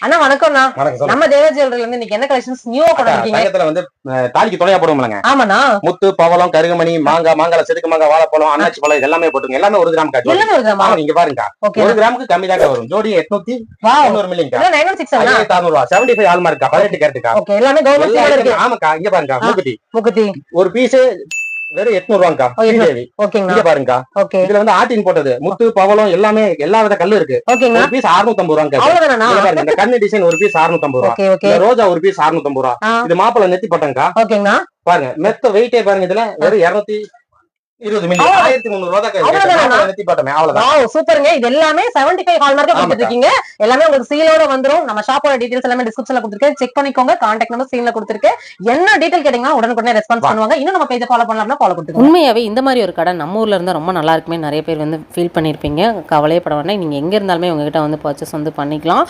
அண்ணா வணக்கம்ண்ணா. வணக்கம் சொல்லுங்க. நம்ம தேவ ஜுவல்லரில இருந்து இன்னைக்கு என்ன கலெக்ஷன்ஸ் நியூவா கொண்டு வந்திருக்கீங்க? தங்கத்துல வந்து தாலிக்கு துணையா போடுவோம்லங்க. ஆமாண்ணா. முத்து, பவளம், கருகமணி, மாங்காய், செதுக்கு மாங்காய், வாழைப்பழம், அன்னாச்சி பழம் இது எல்லாமே போட்டுங்க. எல்லாமே 1 கிராம் காட்டு. எல்லாமே 1 கிராமா? நீங்க பாருங்க. ஓகே. 1 கிராமுக்கு கம்மி தான் வரும். ஜோடி 800 மில்லிங்கா. இல்ல 916 அண்ணா. 5600 ரூபாய். 75 ஹால்மார்க்கா. 18 கேரட்டுக்கா. ஓகே. எல்லாமே கவர்மெண்ட் சீல் இருக்கு. ஆமாக்கா. இங்க பாருங்க. மூக்குத்தி. ஒரு பீஸ் வெறும் 800 ரூபாய்க்கா. ஓகேங்க. இங்க பாருங்க. ஓகே. இதுல வந்து ஆட்டின் போட்டது. முத்து, பவளம் எல்லாமே எல்லா வித கல்லு இருக்கு. ஓகேங்க. ஒரு பீஸ் 650 ரூபாய்க்கா. அவ்வளவுதானா? இங்க பாருங்க. இந்த கண்ணு டிசைன் ஒரு பீஸ் 650 ரூபாய். Okay okay. இந்த ரோஜா ஒரு பீஸ் 650 ரூபாய். இது மாப்பிளை நெத்தி பட்டங்கா. ஓகேங்கண்ணா. பாருங்க. மெத்த வெயிட்டே பாருங்க. இதுல வெறும் 220 மில்லி. 1300 ரூபாய் தான் நெத்தி பட்டமே. அவ்வளவுதான். வாவ் சூப்பர்ங்க. இது எல்லாமே 75 ஹால்மார்க்கா கொடுத்துட்டு இருக்கீங்க. எல்லாமே உங்களுக்கு சீலோட வந்துரும். நம்ம ஷாப்போட டீடைல்ஸ் எல்லாமே டிஸ்கிரிப்ஷன்ல கொடுத்திருக்கேன். செக் பண்ணிக்கோங்க. கான்டாக்ட் நம்பர் ஸ்கிரீன்ல கொடுத்திருக்கேன். என்ன டீடைல் கேட்டீங்கன்னா உடனுக்குடனே ரெஸ்பான்ஸ் பண்ணுவாங்க. இன்னும் நம்ம பேஜை ஃபாலோ பண்ணலாம்னா ஃபாலோ பண்ணுங்க. உண்மையாவே இந்த மாதிரி ஒரு கடை நம்ம ஊர்ல இருந்தா ரொம்ப நல்லா இருக்குமே நிறைய பேர் வந்து ஃபீல் பண்ணிருப்பீங்க. கவலையப்பட வேண்டாம். நீங்க எங்க இருந்தாலுமே உங்ககிட்ட வந்து பர்ச்சேஸ் வந்து பண்ணிக்கலாம்.